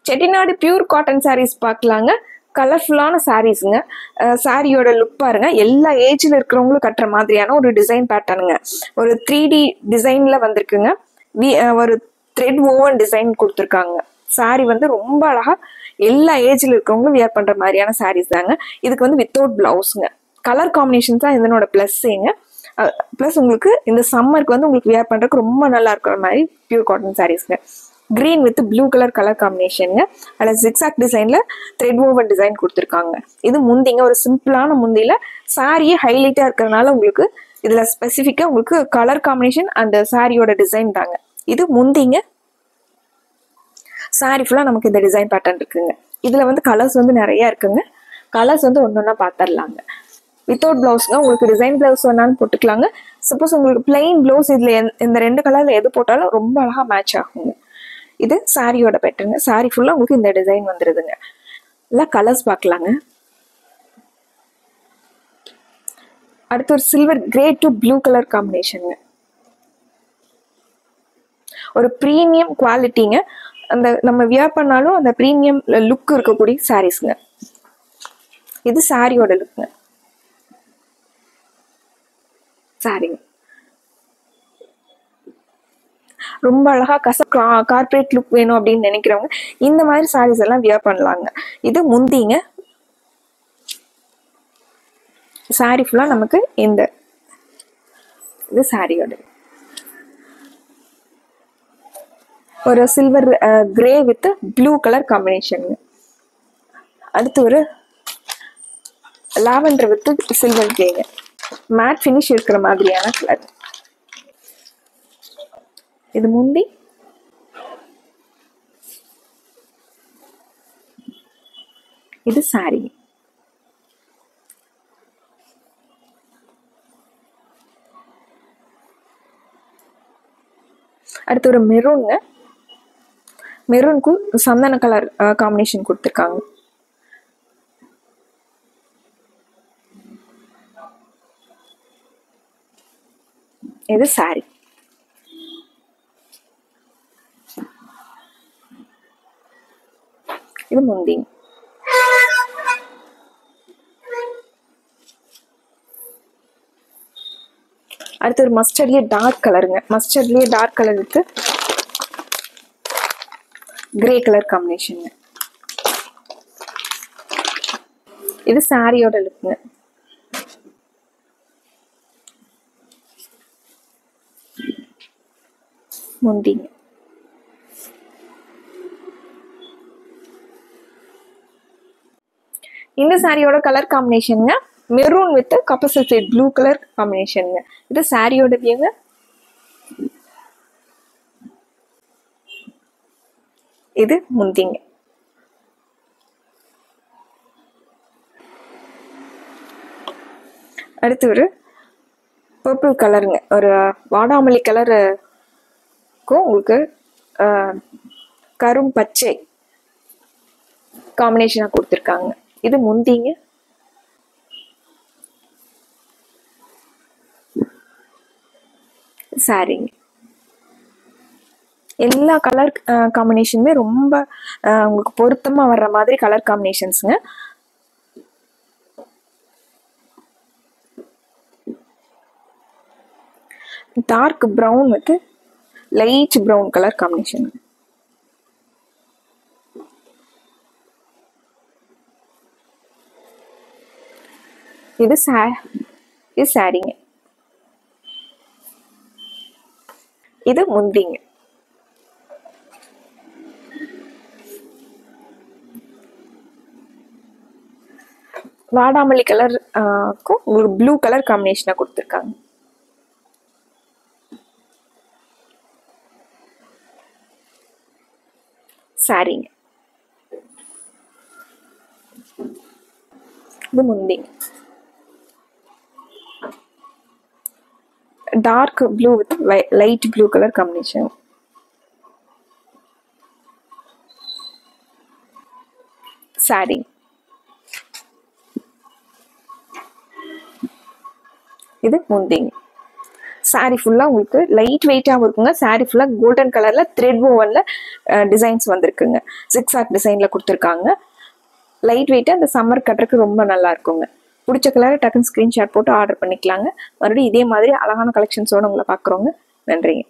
Chettinad pure cotton saris பார்க்கலாங்க. கலர்ஃபுல்லான சாரீஸுங்க. சாரியோட லுக் பாருங்க. எல்லா ஏஜ்ல இருக்கிறவங்களும் கட்டுற மாதிரியான ஒரு டிசைன் பேட்டர்னுங்க. ஒரு 3D டிசைன்ல வந்திருக்குங்க. ஒரு த்ரெட் ஓவன் டிசைன் கொடுத்துருக்காங்க. சாரி வந்து ரொம்ப அழகா எல்லா ஏஜ்ல இருக்கிறவங்களும் வியர் பண்ற மாதிரியான சாரீஸ் தாங்க. இதுக்கு வந்து வித்தவுட் பிளவுஸுங்க. கலர் காம்பினேஷன்ஸ் தான் இதனோட பிளஸ்ஸுங்க. பிளஸ் உங்களுக்கு இந்த சம்மருக்கு வந்து உங்களுக்கு வியர் பண்றதுக்கு ரொம்ப நல்லா இருக்கிற மாதிரி பியூர் காட்டன் சாரீஸ்ங்க. கிரீன் வித் ப்ளூ கலர் காம்பினேஷனுங்க. அதில் ஜிக்ஸாக் டிசைன்ல த்ரெட் ஓவன் டிசைன் கொடுத்துருக்காங்க. இது முந்திங்க, ஒரு சிம்பிளான முந்தியில சாரியே ஹைலைட்டா இருக்கிறதுனால உங்களுக்கு இதுல ஸ்பெசிஃபிக்கா உங்களுக்கு கலர் காம்பினேஷன் அண்ட் சாரியோட டிசைன் தாங்க. இது முந்திங்க. சாரி ஃபுல்லா நமக்கு இந்த டிசைன் பேட்டர்ன் இருக்குங்க. இதுல வந்து கலர்ஸ் வந்து நிறைய இருக்குங்க. கலர்ஸ் வந்து ஒன்னொன்னா பார்த்துடலாங்க. வித்தவுட் பிளவுஸ்ங்க. உங்களுக்கு டிசைன் பிளவுஸ் வேணாலும் போட்டுக்கலாங்க. சப்போஸ் உங்களுக்கு பிளெயின் பிளவுஸ் இதுல இந்த 2 கலர்ல எது போட்டாலும் ரொம்ப அழகா மேட்ச் ஆகுங்க. இது சாரியோட பேட்டர்ங்க. சாரி ஃபுல்லா உங்களுக்கு இந்த டிசைன் வந்துருதுங்க. எல்லாம் கலர்ஸ் பார்க்கலாங்க. அடுத்து ஒரு silver grey to blue colour காம்பினேஷனுங்க. ஒரு ப்ரீமியம் குவாலிட்டிங்க. அந்த நம்ம வியர் பண்ணாலும் அந்த ப்ரீமியம் லுக் இருக்கக்கூடிய சாரீஸ்ங்க. இது சாரியோட லுக்குங்க. சாரிங்க ரொம்ப அழகா கார்பரேட் லுக் வேணும் அப்படின்னு நினைக்கிறவங்க இந்த மாதிரி சாரீஸ் எல்லாம் வியர் பண்ணலாங்க. இது முந்திங்க. சாரி ஃபுல்லா நமக்கு இந்த இது சாரியோட ஒரு silver grey with blue colour combination. அடுத்து ஒரு லாவெண்டர் வித் சில்வர் கிரேங்க. மேட் ஃபினிஷ் இருக்கிற மாதிரியான கலர். இது முந்தி. இது சாரி. அடுத்து ஒரு மெரூன்ங்க. மெரூனுக்கு சந்தன கலர் காம்பினேஷன் கொடுத்துருக்காங்க. இது சாரி. இது முந்திங்க. அடுத்து ஒரு மஸ்டர்ட்லயே டார்க் கலருங்க. மஸ்டர்ட்லயே dark colour with grey colour combination. இது சாரியோட லுக்குங்க. முந்திங்க. இந்த சாரியோட கலர் காம்பினேஷனுங்க maroon with copper sulphate blue colour காம்பினேஷனுங்க. இது சாரியோட வியூங்க. இது முந்திங்க. அடுத்து ஒரு பர்பிள் கலருங்க. ஒரு வாடாமல்லி கலருக்கும் உங்களுக்கு கரும் பச்சை காம்பினேஷனா கொடுத்துருக்காங்க. இது முந்திங்க. சாரிங்க. எல்லா கலர் காம்பினேஷனுமே ரொம்ப உங்களுக்கு பொருத்தமா வர்ற மாதிரி கலர் காம்பினேஷன்ஸுங்க. Dark brown with light brown colour combination. இது சாரிங்க. இது முந்திங்க. வாடாமல்லி கலருக்கும் உங்களுக்கு ப்ளூ கலர் காம்பினேஷனா கொடுத்துருக்காங்க. சாரிங்க. இது முந்திங்க. Dark blue with light blue colour combination. Sari. இது முந்திங்க. சாரி ஃபுல்லா உங்களுக்கு லைட் வெயிட்டாகவும் இருக்குங்க. சாரி ஃபுல்லா கோல்டன் கலர்ல த்ரெட் ஓவன்ல டிசைன்ஸ் வந்திருக்குங்க. ஜிக்ஸாக் டிசைனில் கொடுத்துருக்காங்க. லைட் வெயிட்டாக அந்த சம்மர் கட்டுறதுக்கு ரொம்ப நல்லா இருக்குங்க. பிடிச்ச கலரை டக்குன்னு ஸ்க்ரீன்ஷாட் போட்டு ஆர்டர் பண்ணிக்கலாங்க. மறுபடியும் இதே மாதிரி அழகான கலெக்ஷன்ஸோடு உங்களை பார்க்குறோங்க. நன்றிங்க.